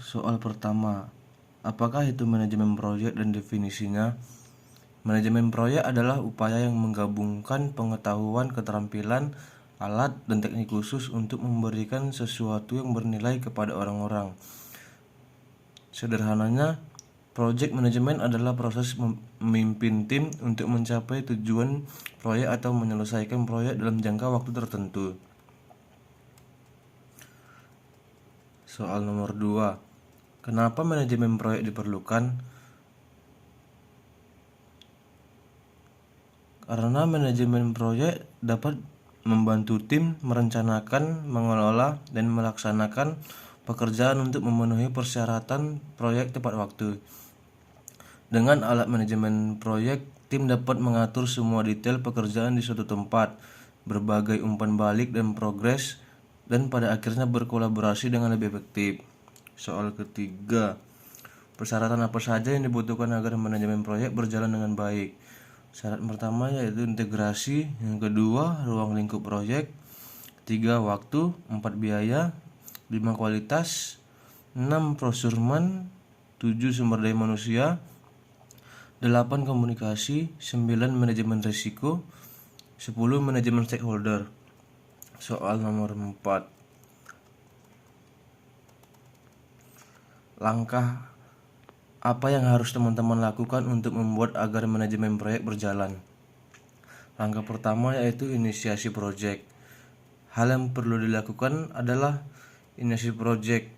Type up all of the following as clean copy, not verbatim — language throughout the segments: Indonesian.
Soal pertama, apakah itu manajemen proyek dan definisinya? Manajemen proyek adalah upaya yang menggabungkan pengetahuan, keterampilan, alat, dan teknik khusus untuk memberikan sesuatu yang bernilai kepada orang-orang. Sederhananya, project management adalah proses memimpin tim untuk mencapai tujuan proyek atau menyelesaikan proyek dalam jangka waktu tertentu. Soal nomor 2. Kenapa manajemen proyek diperlukan? Karena manajemen proyek dapat membantu tim merencanakan, mengelola, dan melaksanakan pekerjaan untuk memenuhi persyaratan proyek tepat waktu. Dengan alat manajemen proyek, tim dapat mengatur semua detail pekerjaan di suatu tempat, berbagai umpan balik dan progres, dan pada akhirnya berkolaborasi dengan lebih efektif. Soal ketiga, persyaratan apa saja yang dibutuhkan agar manajemen proyek berjalan dengan baik? Syarat pertama yaitu integrasi, yang kedua ruang lingkup proyek, 3 waktu, 4 biaya, 5 kualitas, 6 procurement, 7 sumber daya manusia, 8 komunikasi, 9 manajemen risiko, 10 manajemen stakeholder. Soal nomor 4. Langkah apa yang harus teman-teman lakukan untuk membuat agar manajemen proyek berjalan? Langkah pertama yaitu inisiasi proyek. Hal yang perlu dilakukan adalah inisiasi proyek.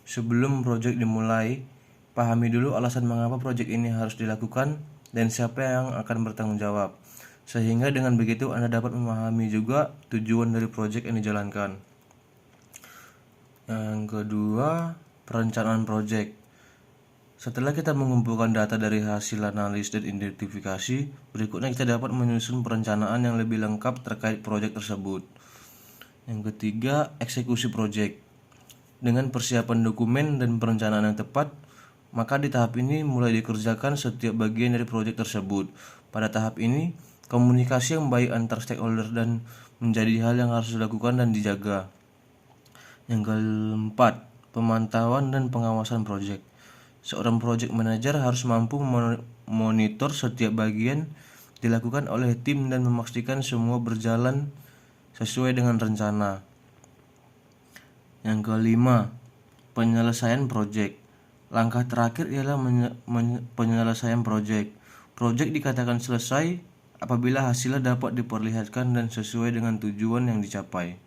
Sebelum proyek dimulai, pahami dulu alasan mengapa proyek ini harus dilakukan dan siapa yang akan bertanggung jawab. Sehingga dengan begitu Anda dapat memahami juga tujuan dari proyek yang dijalankan. Yang kedua, perencanaan proyek. Setelah kita mengumpulkan data dari hasil analis dan identifikasi, berikutnya kita dapat menyusun perencanaan yang lebih lengkap terkait proyek tersebut. Yang ketiga, eksekusi proyek. Dengan persiapan dokumen dan perencanaan yang tepat, maka di tahap ini mulai dikerjakan setiap bagian dari proyek tersebut. Pada tahap ini, komunikasi yang baik antar stakeholder dan menjadi hal yang harus dilakukan dan dijaga. Yang keempat, pemantauan dan pengawasan proyek. Seorang project manager harus mampu memonitor setiap bagian dilakukan oleh tim dan memastikan semua berjalan sesuai dengan rencana. Yang kelima, penyelesaian proyek. Langkah terakhir ialah penyelesaian proyek. Proyek dikatakan selesai apabila hasilnya dapat diperlihatkan dan sesuai dengan tujuan yang dicapai.